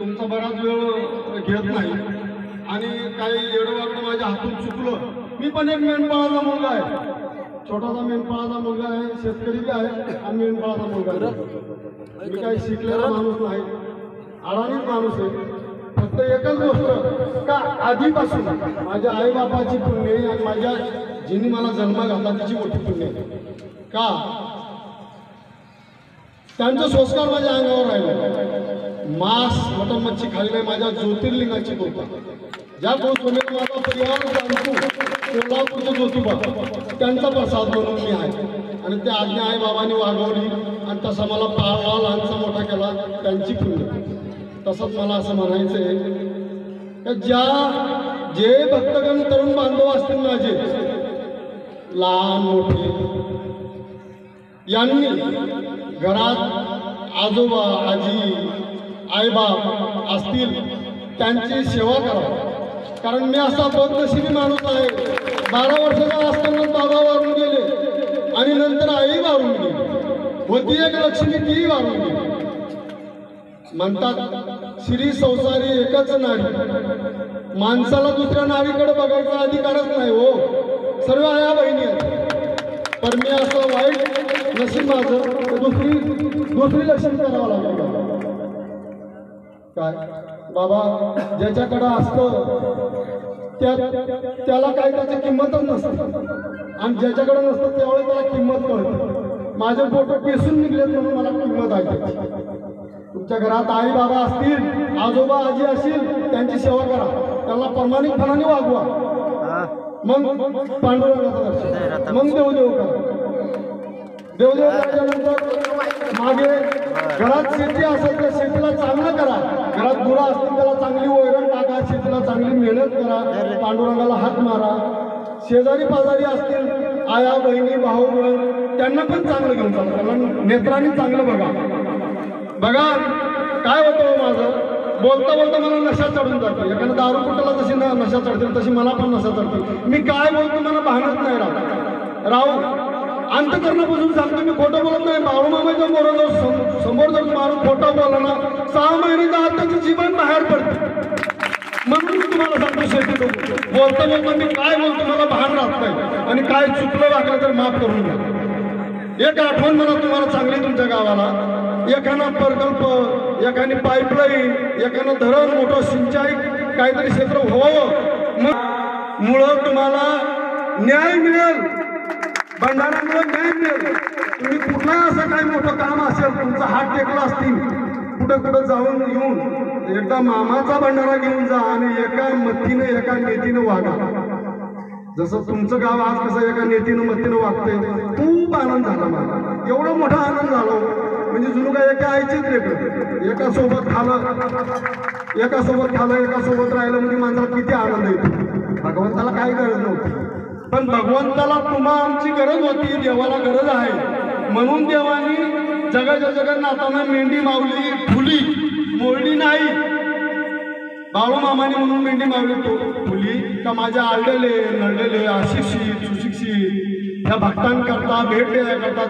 तुमचा बराच वेळ घेत नाही आणि काही येडवाकडं माझ्या हातून चुकलं. मी पण एक मेंढपाळाचा मुलगा आहे, छोटासा मेंढपाळाचा मुलगा आहे, शेतकरी बी आहे आणि मेंढपाळाचा मुलगा आहे. मी काही शिकलेला माणूस नाही, अडाणीच माणूस आहे. फक्त एकच गोष्ट का आधीपासून माझ्या आईबापाची पुण्य आणि माझ्या जिनी मला जन्म घातला तिची मोठी पुण्य का त्यांचे संस्कार माझ्या अंगावर राहिले. मांस मटण मच्छी खाल्ले माझ्या ज्योतिर्लिंगाची कृपा. ज्या गोष्टीने माझा परिवार जाणतो कोल्हापूरचा ज्योतिबा त्यांचा प्रसाद म्हणून मी आहे आणि त्या आज्ञा आई बाबांनी वागवली आणि तसा मला पाळला लहानसा मोठा केला त्यांची पुण्य. तसंच मला असं म्हणायचं आहे की जे भक्तगण तरुण बांधव असतील माझे लहान मोठे यांनी घरात आजोबा आजी आईबाप असतील त्यांची सेवा करावी. कारण मी असा बदनशिबी माणूस आहे. 12 वर्षाचा असताना बाबा वारून गेले आणि नंतर आई वारून गेली होती एक लक्ष्मी ती वारून गेली. म्हणतात श्री संसारी एकच नारी, माणसाला दुसऱ्या नारीकडे बघायचा अधिकारच नाही हो. सर्व आया बहिणी आहेत पण मी असं वाईट नशीब माझं दुसरी लक्षण करावं लागलं. काय बाबा ज्याच्याकडं असतं त्याला काय त्याची किंमतच नसते आणि ज्याच्याकडे नसतं त्यावेळेस त्याला किंमत कळते. माझे फोटो केसून निघलेत म्हणून मला किंमत आहे. तुमच्या घरात आई बाबा असतील आजोबा आजी असतील त्यांची सेवा करा, त्यांना प्रामाणिकपणाने वागवा. मग पांडुरंगाचं दर्शन, मग देवदेव करा. देवदेव केल्यानंतर मागे घरात शेती असेल तर शेतीला चांगलं करा. घरात गुरं असतील त्याला चांगली वैरण टाका, शेतीला चांगली मेहनत करा, पांडुरंगाला हात मारा. शेजारी पाजारी असतील आया बहिणी भाऊ बहीण त्यांना पण चांगलं घेऊन चाला, त्यांना नेत्रांनी चांगलं बघा. बघा काय होतं माझं बोलता बोलता मला नशा चढून जाते. एखादा दारू कुठला जशी नशा चढते तशी मला पण नशा चढते. मी काय बोलतो मला भानच नाही राहू. अंतकरणापासून सांगतो मी खोटं बोलत नाही. बाळूमामाच्या बरोबर समोर जर मारून खोटं बोलला ना 6 महिन्याच्या आत त्याचं जीवन बाहेर पडते. म्हणून मी तुम्हाला सांगतो शेती बोलता बोलता मी काय बोलतो मला भान राहत नाही आणि काय चुकलं वागलं तर माफ करून द्या. एक आठवण मला तुम्हाला चांगली तुमच्या गावाला एखादा प्रकल्प एखादी पाईपलाईन एखादं धरण मोठं सिंचाई काहीतरी क्षेत्र व्हावं मग मुळं तुम्हाला न्याय मिळेल. भंडाऱ्यामुळे न्याय मिळेल. तुम्ही कुठला असं काही मोठं काम असेल तुमचा हात टेकला असतील कुठं जाऊन येऊन एकदा मामाचा भंडारा घेऊन जा आणि एका मतीनं एका नेतीनं वागा. जसं तुमचं गाव आज कसं एका नेतीनं मतीनं वागतंय खूप आनंद झाला मला. एवढा मोठा आनंद झाला म्हणजे जुनं काय एका आईचीच लेकरं एका सोबत खालं एका सोबत राहिलं म्हणजे माणसाला किती आनंद येतो. भगवंताला काही गरज नव्हती पण भगवंताला आमची गरज होती, देवाला गरज आहे म्हणून देवानी जगाच्या जगन्नाथांना मेंढी मावली फुली मोडली नाही. बाळूमामाने म्हणून मेंढी मावली फुली का माझ्या आळलेले नळलेले अशिक्षित सुशिक्षित या भक्तांकरता भेट देण्याकरता